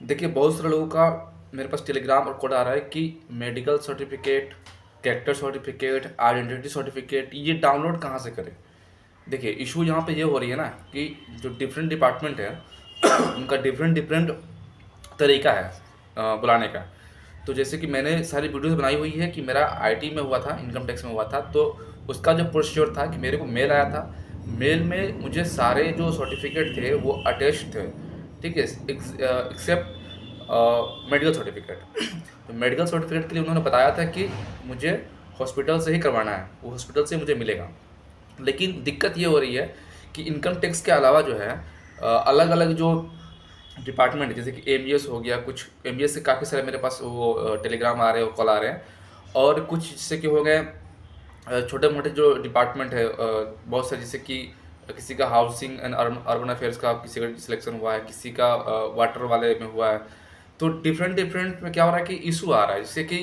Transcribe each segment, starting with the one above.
देखिए, बहुत सारे लोगों का मेरे पास टेलीग्राम और कोड आ रहा है कि medical certificate, character certificate, identity certificate ये डाउनलोड कहाँ से करें। देखिए, इशू यहाँ पे ये हो रही है ना कि जो डिफरेंट डिपार्टमेंट है उनका डिफरेंट डिफरेंट तरीका है बुलाने का। तो जैसे कि मैंने सारी वीडियोस बनाई हुई है कि मेरा आईटी में हुआ था, इनकम टैक्स में हुआ था, तो उसका जो प्रोसीजर था कि मेरे को मेल आया था। मेल में मुझे सारे जो सर्टिफिकेट थे वो अटैच थे, ठीक है, एक्सेप्ट मेडिकल सर्टिफिकेट। तो मेडिकल सर्टिफिकेट के लिए उन्होंने बताया था कि मुझे हॉस्पिटल से ही करवाना है, वो हॉस्पिटल से मुझे मिलेगा। लेकिन दिक्कत ये हो रही है कि इनकम टैक्स के अलावा जो है अलग अलग जो डिपार्टमेंट जैसे कि एमईएस हो गया, कुछ एमईएस से काफ़ी सारे मेरे पास वो टेलीग्राम आ रहे हैं, कॉल आ रहे हैं। और कुछ जैसे कि हो गए छोटे मोटे जो डिपार्टमेंट है, बहुत सारे, जैसे कि किसी का हाउसिंग एंड अर्बन अफेयर्स का किसी का सिलेक्शन हुआ है, किसी का वाटर वाले में हुआ है। तो डिफरेंट डिफरेंट में क्या हो रहा है कि इशू आ रहा है, जैसे कि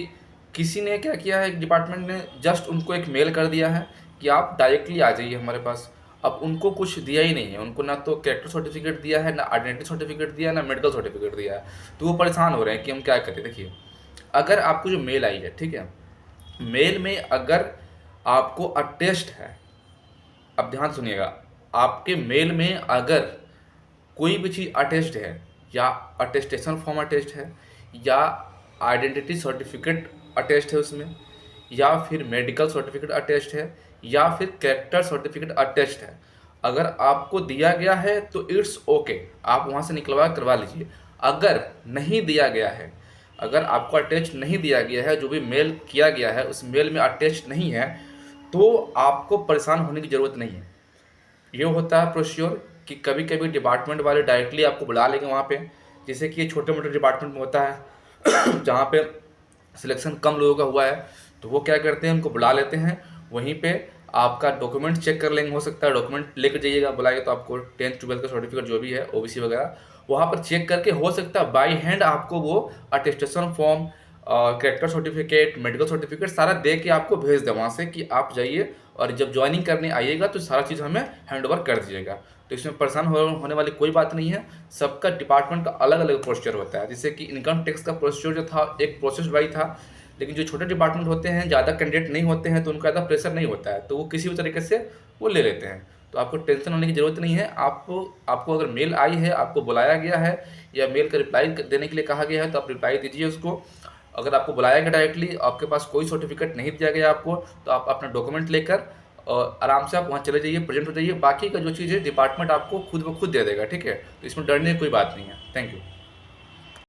किसी ने क्या किया है, एक डिपार्टमेंट ने जस्ट उनको एक मेल कर दिया है कि आप डायरेक्टली आ जाइए हमारे पास। अब उनको कुछ दिया ही नहीं है, उनको ना तो कैरेक्टर सर्टिफिकेट दिया है, ना आइडेंटिटी सर्टिफिकेट दिया है, ना मेडिकल सर्टिफिकेट दिया है। तो वो परेशान हो रहे हैं कि हम क्या करें। देखिए, अगर आपको जो मेल आई है, ठीक है, मेल में अगर आपको अटेस्ट है, अब ध्यान सुनिएगा, आपके मेल में अगर कोई भी चीज़ अटेस्ट है, या अटेस्टेशन फॉर्म अटेस्ट है, या आइडेंटिटी सर्टिफिकेट अटेस्ट है उसमें, या फिर मेडिकल सर्टिफिकेट अटेस्ट है, या फिर कैरेक्टर सर्टिफिकेट अटेस्ट है, अगर आपको दिया गया है तो इट्स ओके, आप वहाँ से निकलवा करवा लीजिए। अगर नहीं दिया गया है, अगर आपको अटैच नहीं दिया गया है, जो भी मेल किया गया है उस मेल में अटैच नहीं है, तो आपको परेशान होने की ज़रूरत नहीं है। ये होता है प्रोसीजर कि कभी कभी डिपार्टमेंट वाले डायरेक्टली आपको बुला लेंगे वहाँ पे, जैसे कि ये छोटे मोटे डिपार्टमेंट में होता है जहाँ पे सिलेक्शन कम लोगों का हुआ है, तो वो क्या करते हैं, उनको बुला लेते हैं। वहीं पे आपका डॉक्यूमेंट चेक कर लेंगे, हो सकता है डॉक्यूमेंट लेकर जाइएगा, बुलाएगा तो आपको 10th 12th का सर्टिफिकेट जो भी है, ओबीसी वगैरह, वहाँ पर चेक करके हो सकता है बाई हैंड आपको वो attestation form, character certificate, medical certificate सारा दे के आपको भेज दें वहाँ से कि आप जाइए और जब ज्वाइनिंग करने आइएगा तो सारा चीज़ हमें हैंड ओवर कर दीजिएगा। तो इसमें परेशान होने वाली कोई बात नहीं है। सबका डिपार्टमेंट का अलग अलग प्रोसीजर होता है, जैसे कि इनकम टैक्स का प्रोसीजर जो था एक प्रोसेस वाइज था। लेकिन जो छोटे डिपार्टमेंट होते हैं, ज़्यादा कैंडिडेट नहीं होते हैं, तो उनका ज़्यादा प्रेशर नहीं होता है, तो वो किसी भी तरीके से वो ले लेते हैं। तो आपको टेंशन होने की ज़रूरत नहीं है। आपको आपको अगर मेल आई है, आपको बुलाया गया है, या मेल का रिप्लाई देने के लिए कहा गया है, तो आप रिप्लाई दीजिए उसको। अगर आपको बुलाया गया डायरेक्टली, आपके पास कोई सर्टिफिकेट नहीं दिया गया आपको, तो आप अपना डॉक्यूमेंट लेकर और आराम से आप वहाँ चले जाइए, प्रेजेंट हो जाइए। बाकी का जो चीज़ है डिपार्टमेंट आपको खुद ब खुद दे देगा, ठीक है। तो इसमें डरने की कोई बात नहीं है। Thank you.